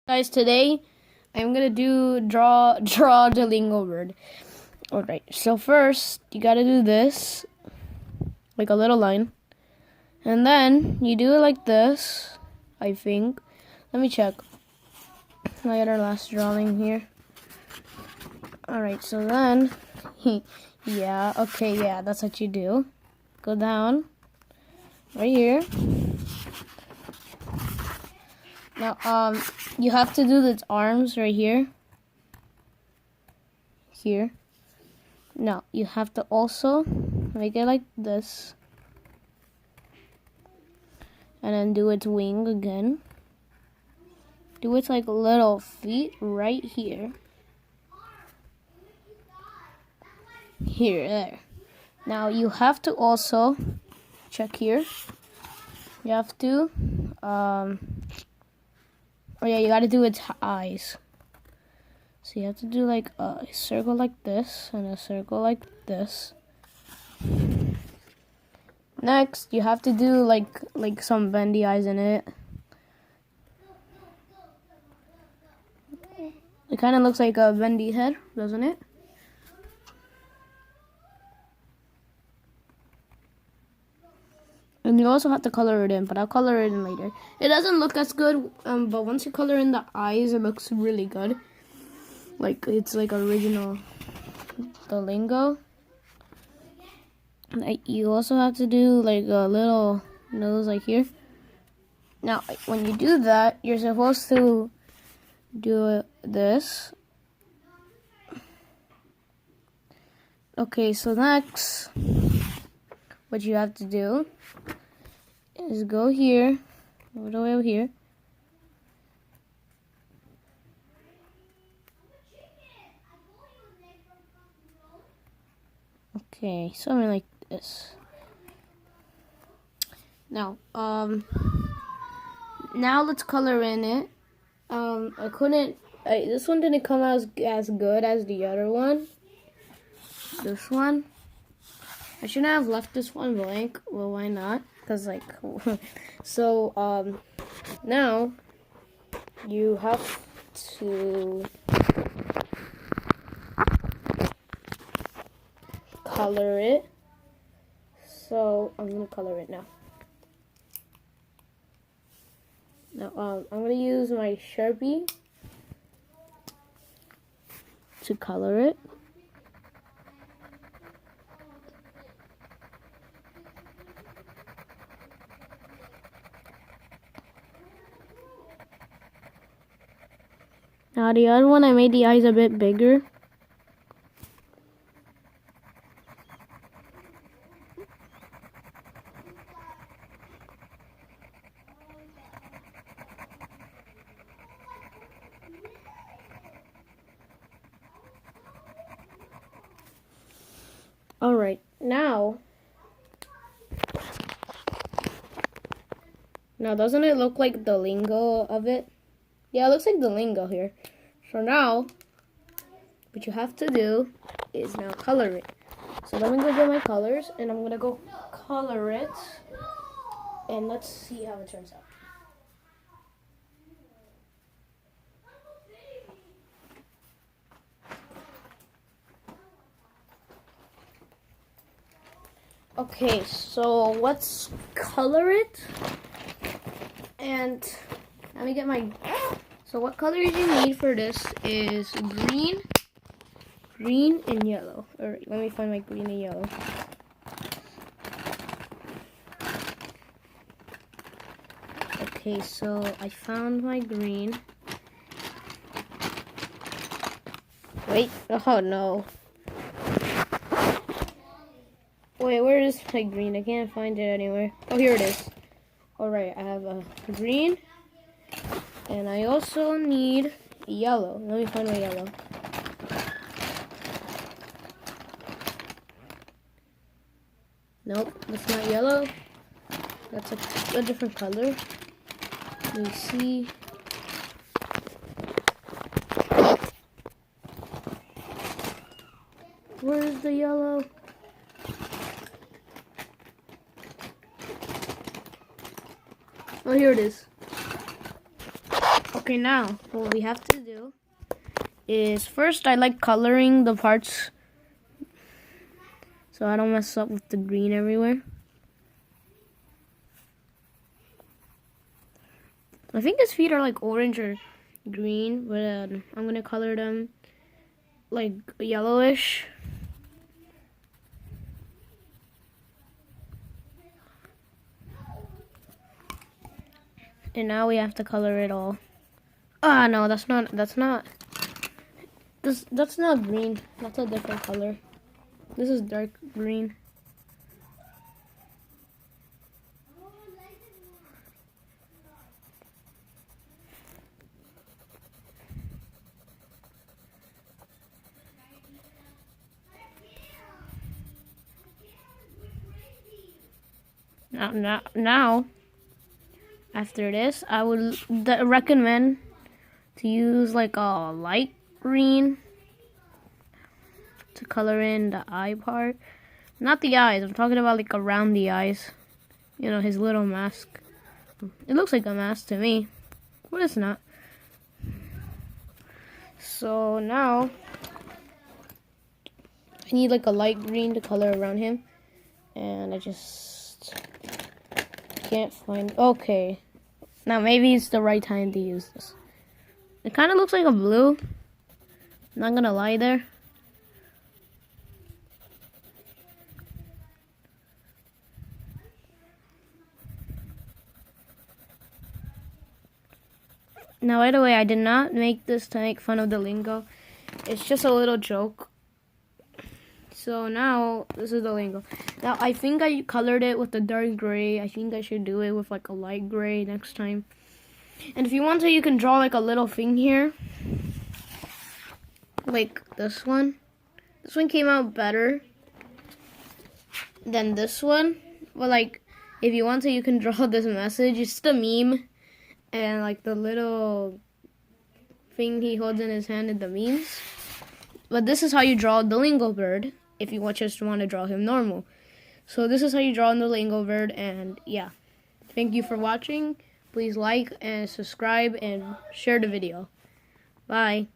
Guys, today I'm gonna draw duolingo word. Alright, so first you gotta do this, like a little line. And then you do it like this, I think. Let me check. I got our last drawing here. Alright, so then yeah, that's what you do. Go down right here. Now you have to do the arms right here. Here. Now you have to also make it like this. And then do its wing again. Do its like little feet right here. There. Now you have to also check here. You have to you gotta do its eyes. So you have to do like a circle like this and a circle like this. Next, you have to do like some bendy eyes in it. It kind of looks like a bendy head, doesn't it? And you also have to color it in, but I'll color it in later. It doesn't look as good, but once you color in the eyes, it looks really good. Like, it's like original duolingo. You also have to do like a little nose like here. Now, when you do that, you're supposed to do this. Okay, so next, what you have to do is go here, all the way over here. Okay, something like this. Now let's color in it. This one didn't come out as good as the other one. This one. I shouldn't have left this one blank. Well, why not? Because like, so now you have to color it. So I'm gonna color it now. Now I'm gonna use my Sharpie to color it. Now the other one, I made the eyes a bit bigger. Alright, now doesn't it look like the lingo of it? Yeah, it looks like the lingo here. So now, what you have to do is now color it. So let me go get my colors, and I'm gonna go color it, and let's see how it turns out. Okay, so let's color it, and let me get my. So what colors you need for this is green, and yellow. Alright, let me find my green and yellow. Okay, so I found my green. Wait, oh no. Wait, where is my green? I can't find it anywhere. Oh, here it is. Alright, I have a green. And I also need yellow. Let me find my yellow. Nope, that's not yellow. That's a different color. Let me see. Where's the yellow? Oh, here it is. Okay, now what we have to do is first I like coloring the parts so I don't mess up with the green everywhere. I think his feet are like orange or green, but I'm gonna color them like yellowish. And now we have to color it all. Ah, no, that's not green. That's a different color. This is dark green. Now, after this, I would recommend to use like a light green to color in the eye part. Not the eyes, I'm talking about like around the eyes. You know, his little mask. It looks like a mask to me, but it's not. So now, I need like a light green to color around him. And I just can't find, okay. Now maybe it's the right time to use this. It kind of looks like a blue. Not gonna lie there. Now, by the way, I did not make this to make fun of the lingo. It's just a little joke. So now, this is the lingo. Now, I think I colored it with the dark gray. I think I should do it with like a light gray next time. And if you want to, you can draw like a little thing here. Like this one. This one came out better than this one. But like, if you want to, you can draw this message. It's the meme. And like the little thing he holds in his hand is the memes. But this is how you draw the lingo bird if you just want to draw him normal. So this is how you draw the lingo bird, and yeah. Thank you for watching. Please like and subscribe and share the video. Bye.